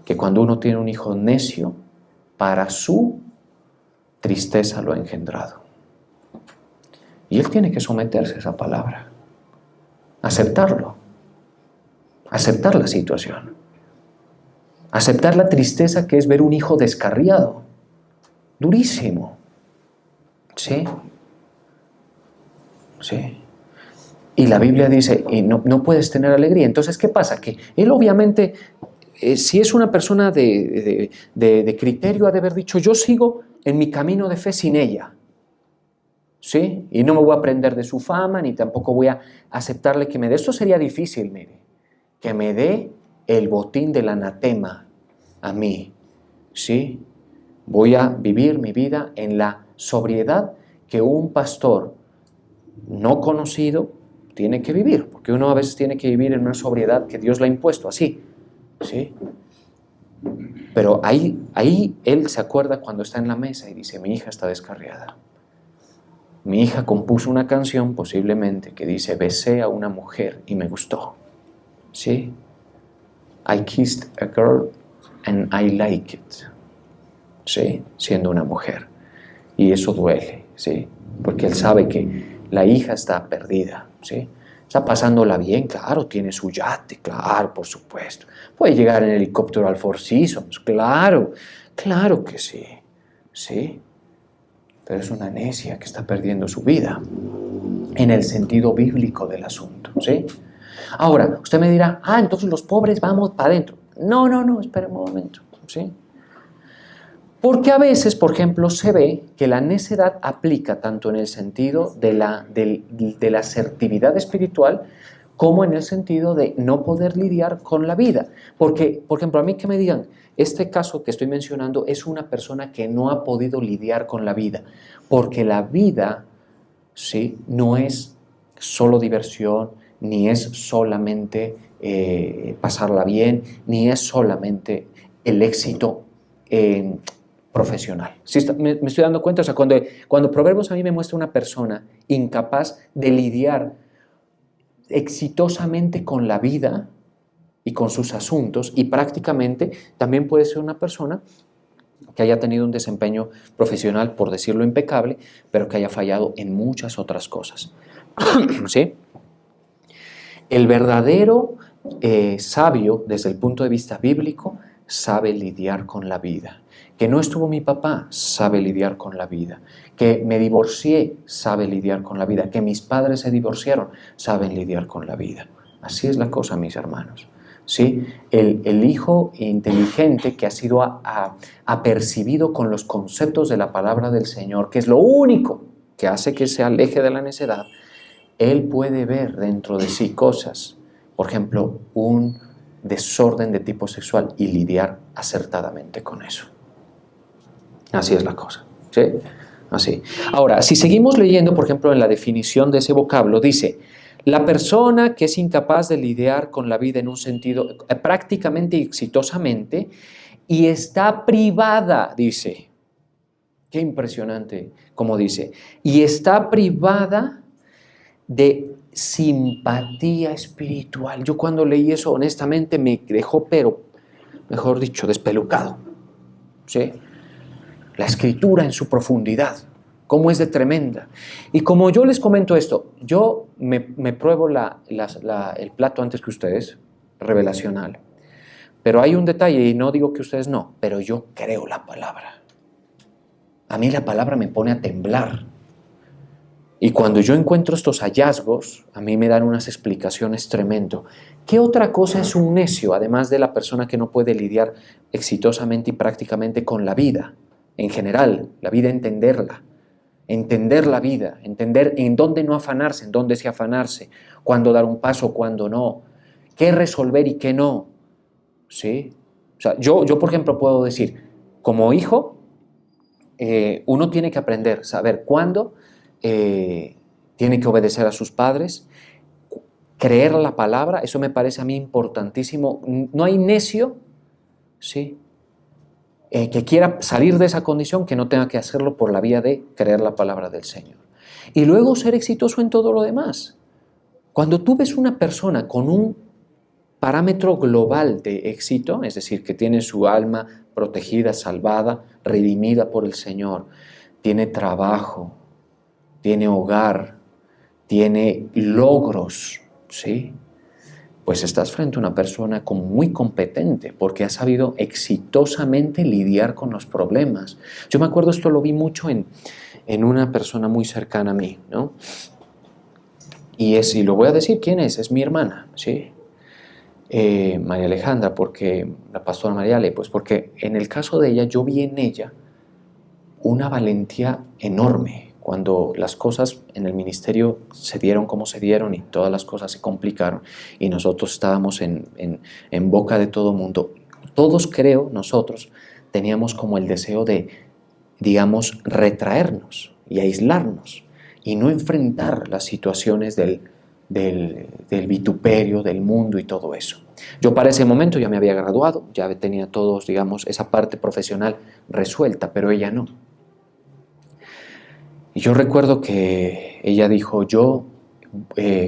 que cuando uno tiene un hijo necio, para su tristeza lo ha engendrado. Y él tiene que someterse a esa palabra, aceptarlo, aceptar la situación, aceptar la tristeza que es ver un hijo descarriado, durísimo, ¿sí? Sí. Y la Biblia dice, y no puedes tener alegría. Entonces, ¿qué pasa? Que él obviamente, si es una persona de criterio, ha de haber dicho, yo sigo en mi camino de fe sin ella. ¿Sí? Y no me voy a aprender de su fama, ni tampoco voy a aceptarle que me dé. Esto sería difícil, mire, que me dé el botín del anatema a mí. ¿Sí? Voy a vivir mi vida en la sobriedad que un pastor no conocido tiene que vivir, porque uno a veces tiene que vivir en una sobriedad que Dios le ha impuesto, así, ¿sí? Pero ahí él se acuerda cuando está en la mesa y dice, mi hija está descarriada. Mi hija compuso una canción posiblemente que dice, besé a una mujer y me gustó, ¿sí? I kissed a girl and I like it, ¿sí? Siendo una mujer. Y eso duele, ¿sí? Porque él sabe que la hija está perdida, ¿sí? Está pasándola bien, claro, tiene su yate, claro, por supuesto. Puede llegar en helicóptero al Four Seasons, claro, claro que sí, ¿sí? Pero es una necia que está perdiendo su vida en el sentido bíblico del asunto, ¿sí? Ahora, usted me dirá, entonces los pobres vamos para adentro. No, espera un momento, ¿sí? Porque a veces, por ejemplo, se ve que la necedad aplica tanto en el sentido de la asertividad espiritual como en el sentido de no poder lidiar con la vida. Porque, por ejemplo, a mí que me digan, este caso que estoy mencionando es una persona que no ha podido lidiar con la vida, porque la vida, ¿sí?, no es solo diversión, ni es solamente pasarla bien, ni es solamente el éxito profesional. ¿Sí me estoy dando cuenta? O sea, cuando Proverbios a mí me muestra una persona incapaz de lidiar exitosamente con la vida y con sus asuntos, y prácticamente también puede ser una persona que haya tenido un desempeño profesional, por decirlo impecable, pero que haya fallado en muchas otras cosas. ¿Sí? El verdadero sabio, desde el punto de vista bíblico, sabe lidiar con la vida. Que no estuvo mi papá, sabe lidiar con la vida. Que me divorcié, sabe lidiar con la vida. Que mis padres se divorciaron, saben lidiar con la vida. Así es la cosa, mis hermanos. ¿Sí? El hijo inteligente que ha sido apercibido con los conceptos de la palabra del Señor, que es lo único que hace que se aleje de la necedad, él puede ver dentro de sí cosas, por ejemplo, un desorden de tipo sexual y lidiar acertadamente con eso. Así es la cosa, ¿sí? Así. Ahora, si seguimos leyendo, por ejemplo, en la definición de ese vocablo, dice: la persona que es incapaz de lidiar con la vida en un sentido prácticamente exitosamente y está privada, dice. Qué impresionante, como dice. Y está privada de simpatía espiritual. Yo cuando leí eso, honestamente, me dejó, pero, mejor dicho, despelucado. ¿Sí? La escritura en su profundidad, cómo es de tremenda. Y como yo les comento esto, yo me pruebo el plato antes que ustedes, revelacional. Pero hay un detalle, y no digo que ustedes no, pero yo creo la palabra. A mí la palabra me pone a temblar. Y cuando yo encuentro estos hallazgos, a mí me dan unas explicaciones tremendo. ¿Qué otra cosa es un necio, además de la persona que no puede lidiar exitosamente y prácticamente con la vida? En general, la vida, entenderla. Entender la vida, entender en dónde no afanarse, en dónde sí afanarse, cuándo dar un paso, cuándo no, qué resolver y qué no. ¿Sí? O sea, yo por ejemplo, puedo decir, como hijo, uno tiene que aprender, saber cuándo tiene que obedecer a sus padres, creer la palabra. Eso me parece a mí importantísimo. No hay necio, ¿sí?, que quiera salir de esa condición, que no tenga que hacerlo por la vía de creer la palabra del Señor. Y luego ser exitoso en todo lo demás. Cuando tú ves una persona con un parámetro global de éxito, es decir, que tiene su alma protegida, salvada, redimida por el Señor, tiene trabajo, tiene hogar, tiene logros, ¿sí?, pues estás frente a una persona muy competente, porque ha sabido exitosamente lidiar con los problemas. Yo me acuerdo, esto lo vi mucho en una persona muy cercana a mí, ¿no? Y lo voy a decir, ¿quién es? Es mi hermana, ¿sí? María Alejandra, porque la pastora Mariale, pues porque en el caso de ella, yo vi en ella una valentía enorme. Cuando las cosas en el ministerio se dieron como se dieron y todas las cosas se complicaron y nosotros estábamos en boca de todo mundo, todos, creo, nosotros teníamos como el deseo de, digamos, retraernos y aislarnos y no enfrentar las situaciones del vituperio, del mundo y todo eso. Yo para ese momento ya me había graduado, ya tenía todos, digamos, esa parte profesional resuelta, pero ella no. Y yo recuerdo que ella dijo,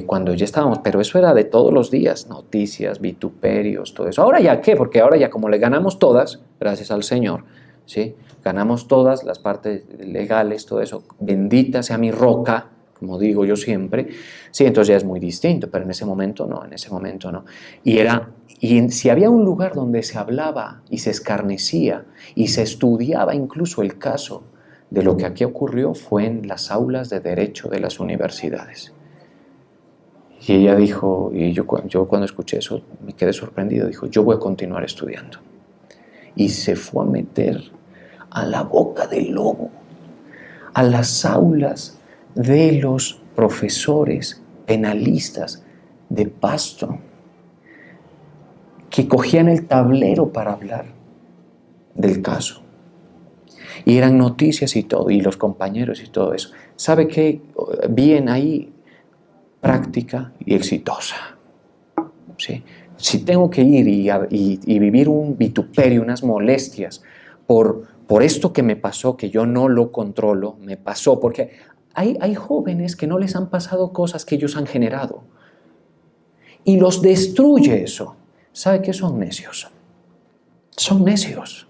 cuando ya estábamos, pero eso era de todos los días, noticias, vituperios, todo eso. ¿Ahora ya qué? Porque ahora ya como le ganamos todas, gracias al Señor, ¿sí?, ganamos todas las partes legales, todo eso, bendita sea mi roca, como digo yo siempre, sí, entonces ya es muy distinto, pero en ese momento no. Y si había un lugar donde se hablaba y se escarnecía y se estudiaba incluso el caso de lo que aquí ocurrió, fue en las aulas de derecho de las universidades. Y ella dijo, y yo cuando escuché eso me quedé sorprendido, dijo, yo voy a continuar estudiando. Y se fue a meter a la boca del lobo, a las aulas de los profesores penalistas de Pasto, que cogían el tablero para hablar del caso. Y eran noticias y todo, y los compañeros y todo eso. ¿Sabe qué? Bien ahí, práctica y exitosa. ¿sí? Si tengo que ir y vivir un vituperio, unas molestias por esto que me pasó, que yo no lo controlo, me pasó, porque hay jóvenes que no les han pasado cosas que ellos han generado y los destruye eso. ¿Sabe qué? Son necios. Son necios.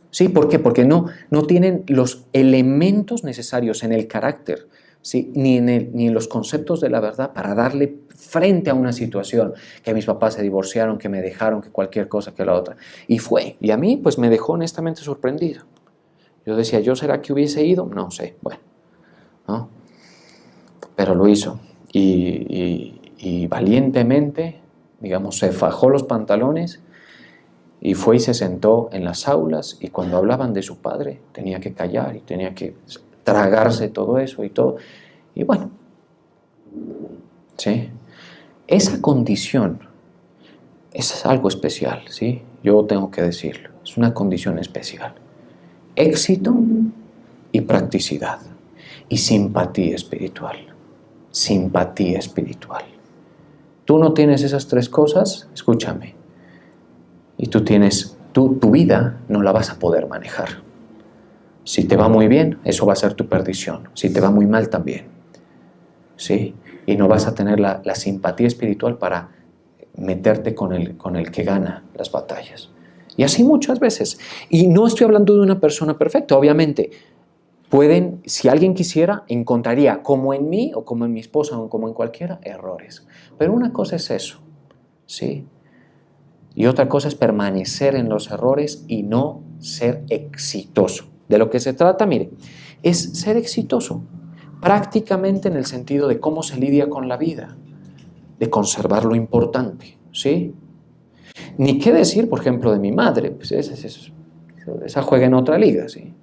¿Sí? ¿Por qué? Porque no tienen los elementos necesarios en el carácter, ¿sí? ni en los conceptos de la verdad para darle frente a una situación, que mis papás se divorciaron, que me dejaron, que cualquier cosa que la otra. Y a mí pues me dejó honestamente sorprendido. Yo decía, ¿yo será que hubiese ido? No sé, bueno, ¿no? Pero lo hizo y valientemente, digamos, se fajó los pantalones y fue y se sentó en las aulas, y cuando hablaban de su padre tenía que callar y tenía que tragarse todo eso y todo. Y bueno, ¿sí? Esa condición es algo especial, ¿sí? Yo tengo que decirlo, es una condición especial. Éxito y practicidad y simpatía espiritual. Simpatía espiritual. Tú no tienes esas tres cosas, escúchame, y tu vida no la vas a poder manejar. Si te va muy bien, eso va a ser tu perdición. Si te va muy mal, también. ¿Sí? Y no vas a tener la simpatía espiritual para meterte con el que gana las batallas. Y así muchas veces. Y no estoy hablando de una persona perfecta, obviamente. Si alguien quisiera, encontraría, como en mí, o como en mi esposa, o como en cualquiera, errores. Pero una cosa es eso, ¿sí? Y otra cosa es permanecer en los errores y no ser exitoso. De lo que se trata, mire, es ser exitoso, prácticamente en el sentido de cómo se lidia con la vida, de conservar lo importante, ¿sí? Ni qué decir, por ejemplo, de mi madre, pues esa juega en otra liga, ¿sí?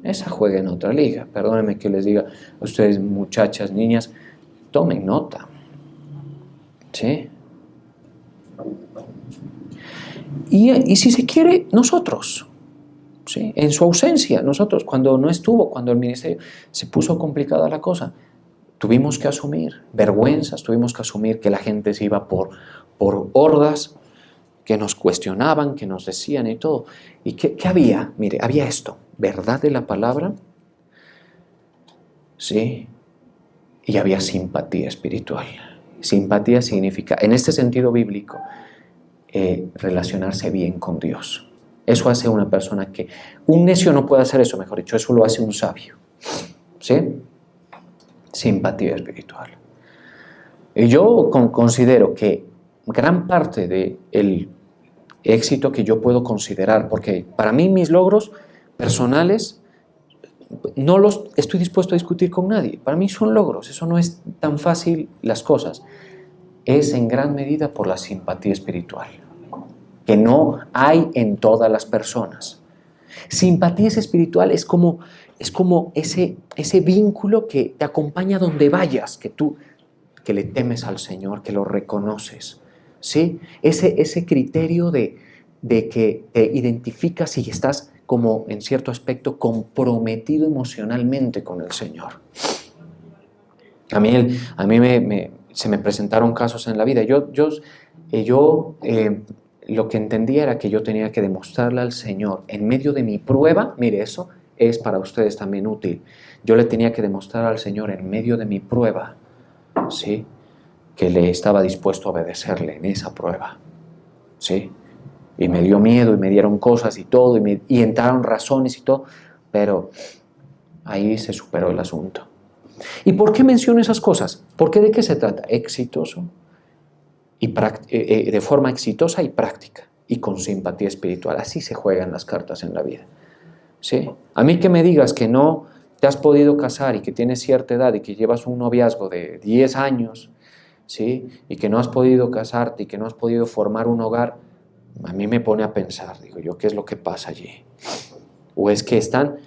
Esa juega en otra liga. Perdónenme que les diga a ustedes, muchachas, niñas, tomen nota, ¿sí? Y si se quiere, nosotros, ¿sí? En su ausencia, nosotros, cuando no estuvo, cuando el ministerio se puso complicada la cosa, tuvimos que asumir vergüenzas, tuvimos que asumir que la gente se iba por hordas, que nos cuestionaban, que nos decían y todo. ¿Y qué había? Mire, había esto, verdad de la palabra, ¿sí? Y había simpatía espiritual. Simpatía significa, en este sentido bíblico, relacionarse bien con Dios. Eso hace una persona que... Un necio no puede hacer eso, mejor dicho, eso lo hace un sabio. ¿Sí? Simpatía espiritual. Y yo considero que gran parte del éxito que yo puedo considerar, porque para mí mis logros personales no los estoy dispuesto a discutir con nadie. Para mí son logros, eso no es tan fácil las cosas. Es en gran medida por la simpatía espiritual, que no hay en todas las personas. Simpatía espiritual es como ese vínculo que te acompaña donde vayas, que le temes al Señor, que lo reconoces, ¿sí? Ese criterio de que te identificas y estás como en cierto aspecto comprometido emocionalmente con el Señor. A mí se me presentaron casos en la vida. Yo lo que entendía era que yo tenía que demostrarle al Señor en medio de mi prueba. Mire, eso es para ustedes también útil. Yo le tenía que demostrar al Señor en medio de mi prueba, ¿sí?, que le estaba dispuesto a obedecerle en esa prueba, ¿sí? Y me dio miedo y me dieron cosas y todo, y entraron razones y todo, pero ahí se superó el asunto. ¿Y por qué menciono esas cosas? Porque ¿de qué se trata? Exitoso, de forma exitosa y práctica, y con simpatía espiritual. Así se juegan las cartas en la vida, ¿sí? A mí que me digas que no te has podido casar y que tienes cierta edad y que llevas un noviazgo de 10 años, ¿sí?, y que no has podido casarte y que no has podido formar un hogar, a mí me pone a pensar, digo yo, ¿qué es lo que pasa allí? O es que están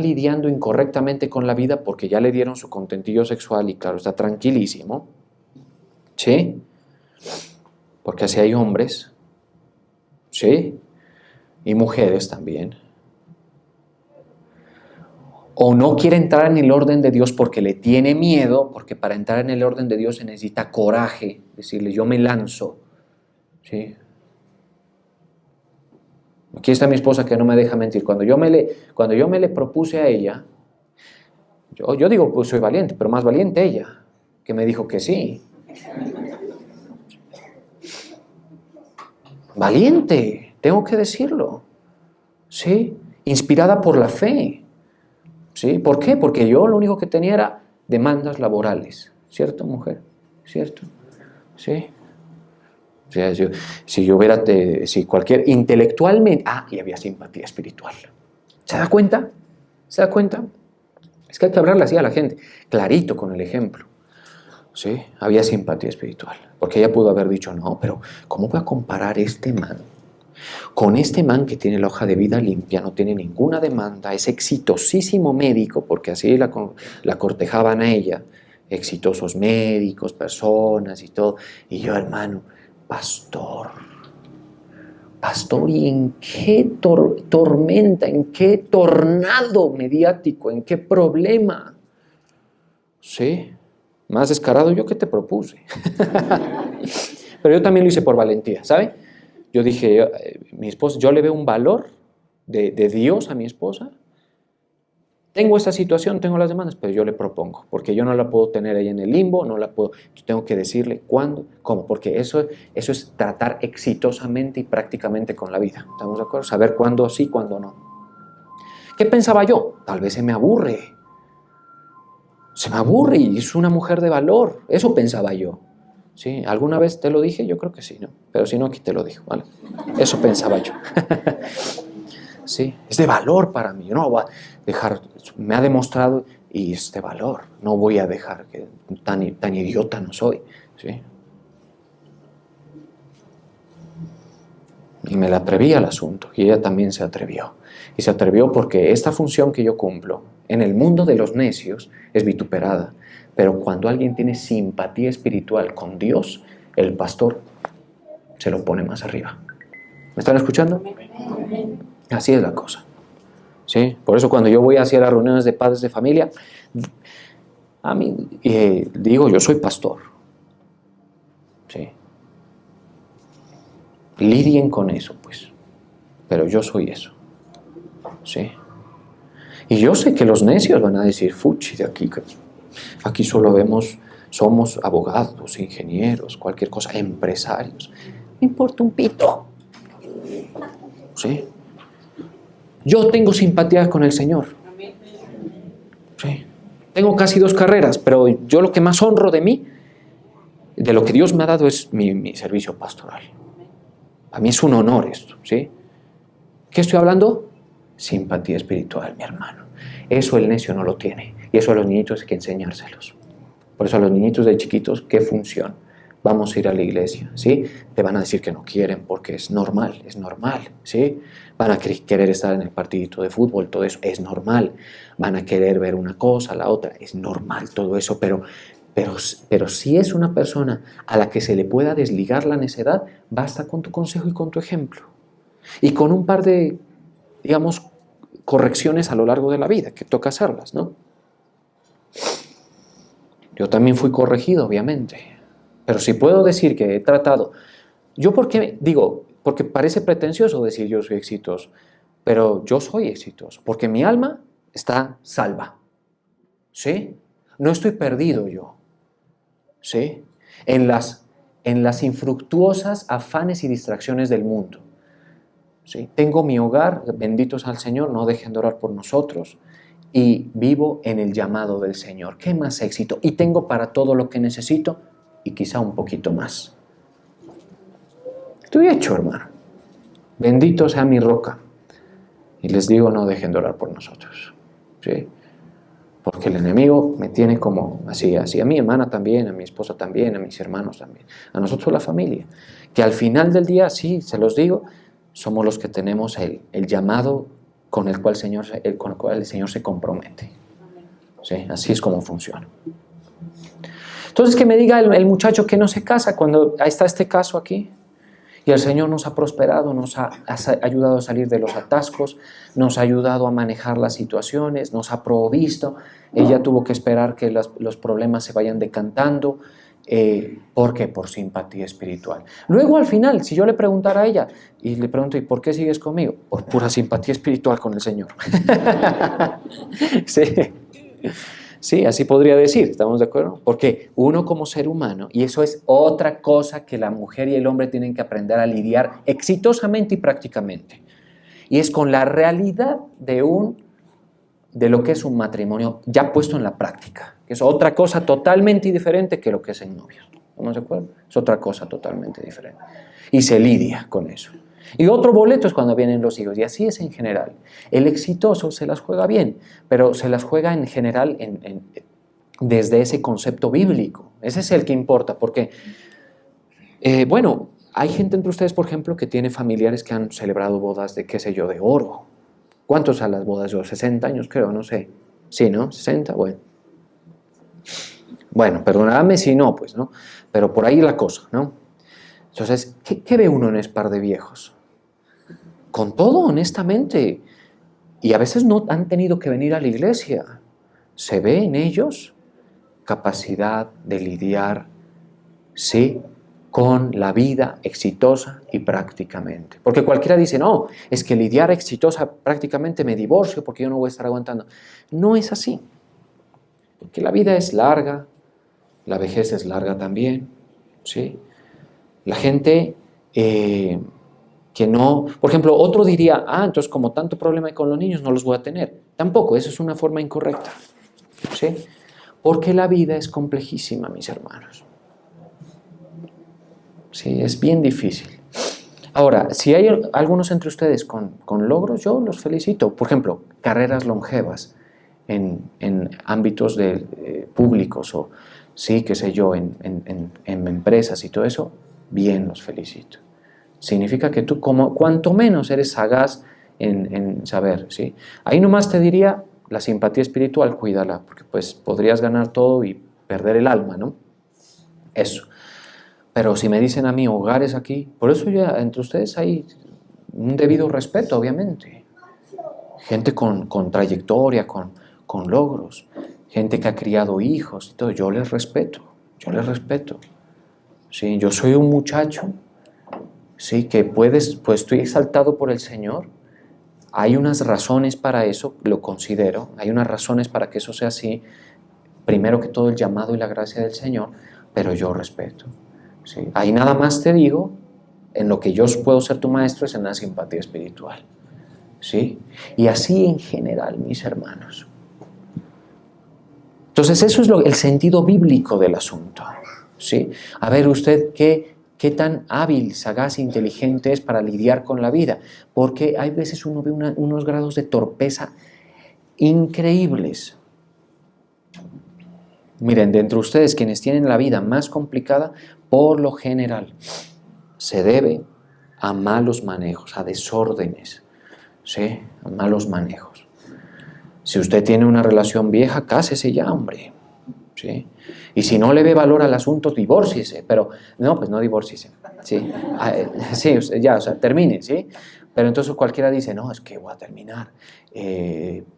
lidiando incorrectamente con la vida porque ya le dieron su contentillo sexual y claro, está tranquilísimo, ¿sí? Porque así hay hombres, ¿sí?, y mujeres también. O no quiere entrar en el orden de Dios porque le tiene miedo, porque para entrar en el orden de Dios se necesita coraje, decirle yo me lanzo, ¿sí? Aquí está mi esposa que no me deja mentir. Cuando yo me le propuse a ella, yo digo, pues soy valiente, pero más valiente ella, que me dijo que sí. Valiente, tengo que decirlo, ¿sí? Inspirada por la fe, ¿sí? ¿Por qué? Porque yo lo único que tenía era demandas laborales, ¿cierto, mujer? ¿Cierto? ¿Sí? O sea, si cualquier intelectualmente, y había simpatía espiritual. ¿Se da cuenta? ¿Se da cuenta? Es que hay que hablarle así a la gente, clarito con el ejemplo. ¿Sí? Había simpatía espiritual, porque ella pudo haber dicho, no, pero ¿cómo voy a comparar este man con este man que tiene la hoja de vida limpia, no tiene ninguna demanda, es exitosísimo médico, porque así la cortejaban a ella, exitosos médicos, personas y todo, y yo, hermano, pastor, ¿y en qué tormenta, en qué tornado mediático, en qué problema? ¿Sí? Más descarado yo que te propuse. Pero yo también lo hice por valentía, ¿sabe? Yo dije, mi esposa, yo le veo un valor de Dios a mi esposa. Tengo esta situación, tengo las demandas, pero yo le propongo, porque yo no la puedo tener ahí en el limbo, no la puedo, yo tengo que decirle cuándo, cómo, porque eso es tratar exitosamente y prácticamente con la vida. ¿Estamos de acuerdo? Saber cuándo sí, cuándo no. ¿Qué pensaba yo? Tal vez se me aburre y es una mujer de valor. Eso pensaba yo. ¿Sí? ¿Alguna vez te lo dije? Yo creo que sí, ¿no? Pero si no, aquí te lo digo, ¿vale? Eso pensaba yo. Sí, es de valor para mí. Yo no voy a dejar, me ha demostrado y es de valor. No voy a dejar que tan idiota no soy. ¿Sí? Y me la atreví al asunto y ella también se atrevió. Y se atrevió porque esta función que yo cumplo en el mundo de los necios es vituperada. Pero cuando alguien tiene simpatía espiritual con Dios, el pastor se lo pone más arriba. ¿Me están escuchando? Así es la cosa. ¿Sí? Por eso cuando yo voy hacia las reuniones de padres de familia, a mí digo, yo soy pastor. ¿Sí? Lidien con eso, pues. Pero yo soy eso. ¿Sí? Y yo sé que los necios van a decir, fuchi, de aquí solo somos abogados, ingenieros, cualquier cosa, empresarios. Me importa un pito. ¿Sí? Yo tengo simpatía con el Señor. ¿Sí? Tengo casi 2 carreras, pero yo lo que más honro de mí, de lo que Dios me ha dado, es mi servicio pastoral. A mí es un honor esto, ¿sí? ¿Qué estoy hablando? Simpatía espiritual, mi hermano. Eso el necio no lo tiene. Y eso a los niñitos hay que enseñárselos. Por eso a los niñitos de chiquitos, ¿qué función? Vamos a ir a la iglesia, ¿sí? Te van a decir que no quieren porque es normal, ¿sí? Van a querer estar en el partidito de fútbol, todo eso es normal. Van a querer ver una cosa, la otra, es normal todo eso, pero si es una persona a la que se le pueda desligar la necedad, basta con tu consejo y con tu ejemplo. Y con un par de, digamos, correcciones a lo largo de la vida, que toca hacerlas, ¿no? Yo también fui corregido, obviamente. Pero si puedo decir que he tratado... Porque parece pretencioso decir yo soy exitoso, pero yo soy exitoso, porque mi alma está salva. ¿Sí? No estoy perdido yo. ¿Sí? En las infructuosas afanes y distracciones del mundo. ¿Sí? Tengo mi hogar, benditos al Señor, no dejen de orar por nosotros, y vivo en el llamado del Señor. ¿Qué más éxito? Y tengo para todo lo que necesito y quizá un poquito más. Estoy hecho, hermano. Bendito sea mi roca. Y les digo, no dejen de orar por nosotros. ¿Sí? Porque el enemigo me tiene como así, a mi hermana también, a mi esposa también, a mis hermanos también, a nosotros la familia. Que al final del día, sí, se los digo, somos los que tenemos el llamado con el cual el Señor se compromete. ¿Sí? Así es como funciona. Entonces que me diga el muchacho que no se casa cuando está este caso aquí. Y el Señor nos ha prosperado, nos ha ayudado a salir de los atascos, nos ha ayudado a manejar las situaciones, nos ha provisto. Ella tuvo que esperar que los problemas se vayan decantando ¿Por qué? Por simpatía espiritual. Luego al final, si yo le preguntara a ella y le pregunto, ¿y por qué sigues conmigo? Por pura simpatía espiritual con el Señor. Sí. Sí, así podría decir, ¿estamos de acuerdo? Porque uno como ser humano, y eso es otra cosa que la mujer y el hombre tienen que aprender a lidiar exitosamente y prácticamente, y es con la realidad de lo que es un matrimonio ya puesto en la práctica, que es otra cosa totalmente diferente que lo que es en novios. ¿Estamos de acuerdo? Es otra cosa totalmente diferente. Y se lidia con eso. Y otro boleto es cuando vienen los hijos, y así es en general. El exitoso se las juega bien, pero se las juega en general desde ese concepto bíblico. Ese es el que importa, porque, bueno, hay gente entre ustedes, por ejemplo, que tiene familiares que han celebrado bodas de, qué sé yo, de oro. ¿Cuántos a las bodas? Yo, 60 años creo, no sé. Sí, ¿no? 60, bueno. Bueno, perdonadme si no, pues, ¿no? Pero por ahí la cosa, ¿no? Entonces, ¿qué ve uno en ese par de viejos? Con todo, honestamente. Y a veces no han tenido que venir a la iglesia. Se ve en ellos capacidad de lidiar, sí, con la vida exitosa y prácticamente. Porque cualquiera dice, no, es que lidiar exitosa prácticamente me divorcio porque yo no voy a estar aguantando. No es así. Porque la vida es larga, la vejez es larga también, ¿sí? La gente que no, por ejemplo, otro diría, entonces como tanto problema hay con los niños, no los voy a tener. Tampoco, eso es una forma incorrecta, ¿sí? Porque la vida es complejísima, mis hermanos. Sí, es bien difícil. Ahora, si hay algunos entre ustedes con logros, yo los felicito. Por ejemplo, carreras longevas en ámbitos públicos o, sí, qué sé yo, en empresas y todo eso, bien, los felicito. Significa que tú, cuanto menos eres sagaz en saber, ¿sí? Ahí nomás te diría, la simpatía espiritual, cuídala, porque pues podrías ganar todo y perder el alma, ¿no? Eso. Pero si me dicen a mí, hogares aquí, por eso ya entre ustedes hay un debido respeto, obviamente. Gente con trayectoria, con logros, gente que ha criado hijos y todo, yo les respeto. Sí, yo soy un muchacho, sí, que pues estoy exaltado por el Señor. Hay unas razones para eso, lo considero, hay unas razones para que eso sea así. Primero que todo el llamado y la gracia del Señor, pero yo respeto. ¿Sí? Ahí nada más te digo, en lo que yo puedo ser tu maestro es en la simpatía espiritual. ¿Sí? Y así en general, mis hermanos. Entonces eso es el sentido bíblico del asunto. ¿Sí? A ver usted qué tan hábil, sagaz, inteligente es para lidiar con la vida. Porque hay veces uno ve unos grados de torpeza increíbles. Miren, de entre ustedes quienes tienen la vida más complicada, por lo general, se debe a malos manejos, a desórdenes, ¿sí? A malos manejos. Si usted tiene una relación vieja, cásese ya, hombre, ¿sí? Y si no le ve valor al asunto, divórciese, pero no, pues no divórciese, ¿sí? Sí, ya, o sea, termine, ¿sí? Pero entonces cualquiera dice, no, es que voy a terminar,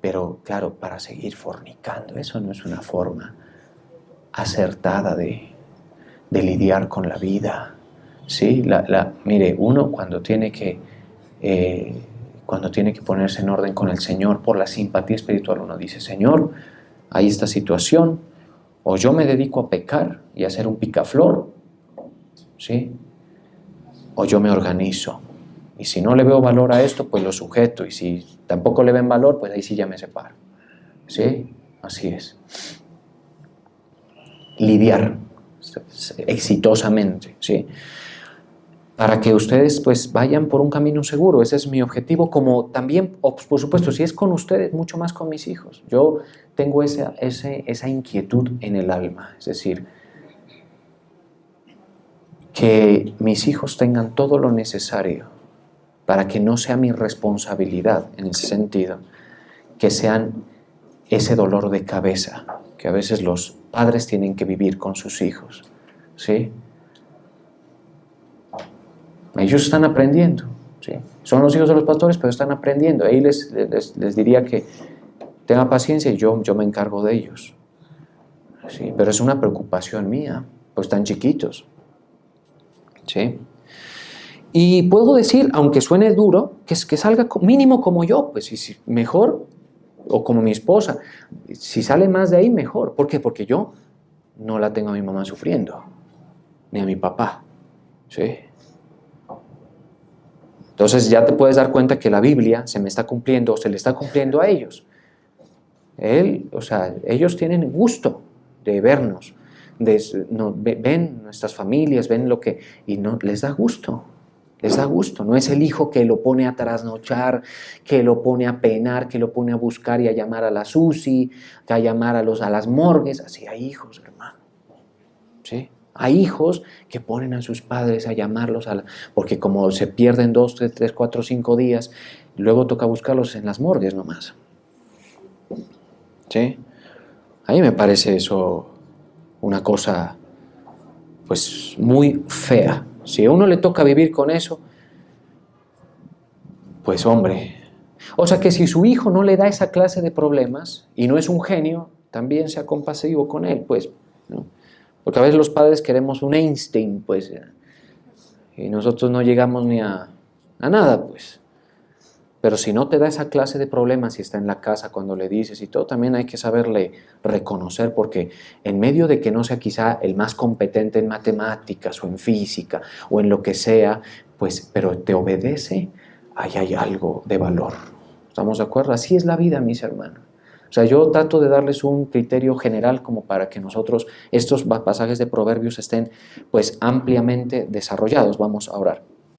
pero claro, para seguir fornicando, eso no es una forma acertada de lidiar con la vida, ¿sí? Mire, uno cuando tiene que ponerse en orden con el Señor por la simpatía espiritual, uno dice, Señor, hay esta situación, o yo me dedico a pecar y a ser un picaflor, ¿sí? O yo me organizo, y si no le veo valor a esto, pues lo sujeto, y si tampoco le ven valor, pues ahí sí ya me separo, ¿sí? Así es. Lidiar exitosamente, ¿sí? Para que ustedes pues vayan por un camino seguro. Ese es mi objetivo, como también, por supuesto, si es con ustedes, mucho más con mis hijos. Yo tengo esa inquietud en el alma, es decir, que mis hijos tengan todo lo necesario para que no sea mi responsabilidad en ese sentido, que sean ese dolor de cabeza que a veces los padres tienen que vivir con sus hijos, ¿sí? Ellos están aprendiendo, ¿sí? Son los hijos de los pastores, pero están aprendiendo. Ahí les diría que tengan paciencia y yo me encargo de ellos, ¿sí? Pero es una preocupación mía, pues están chiquitos. ¿Sí? Y puedo decir, aunque suene duro, que salga mínimo como yo, pues y si mejor, o como mi esposa. Si sale más de ahí, mejor. ¿Por qué? Porque yo no la tengo a mi mamá sufriendo, ni a mi papá. ¿Sí? Entonces ya te puedes dar cuenta que la Biblia se me está cumpliendo, o se le está cumpliendo a ellos. Ellos tienen gusto de vernos, ven nuestras familias, ven lo que, y no les da gusto. Les da gusto, no es el hijo que lo pone a trasnochar, que lo pone a penar, que lo pone a buscar y a llamar a la SUSI, a llamar a las morgues. Así hay hijos, hermano. ¿Sí? Hay hijos que ponen a sus padres a llamarlos, porque como se pierden 2, 3, 4, 5 días, luego toca buscarlos en las morgues nomás. ¿Sí? A mí me parece eso una cosa pues muy fea. Si a uno le toca vivir con eso, pues hombre. O sea que si su hijo no le da esa clase de problemas y no es un genio, también sea compasivo con él, pues, ¿no? Porque a veces los padres queremos un Einstein, pues, y nosotros no llegamos ni a nada, pues. Pero si no te da esa clase de problemas, si está en la casa cuando le dices y todo, también hay que saberle reconocer, porque en medio de que no sea quizá el más competente en matemáticas o en física o en lo que sea, pues, pero te obedece, ahí hay algo de valor. ¿Estamos de acuerdo? Así es la vida, mis hermanos. O sea, yo trato de darles un criterio general como para que nosotros, estos pasajes de Proverbios estén pues ampliamente desarrollados. Vamos a orar.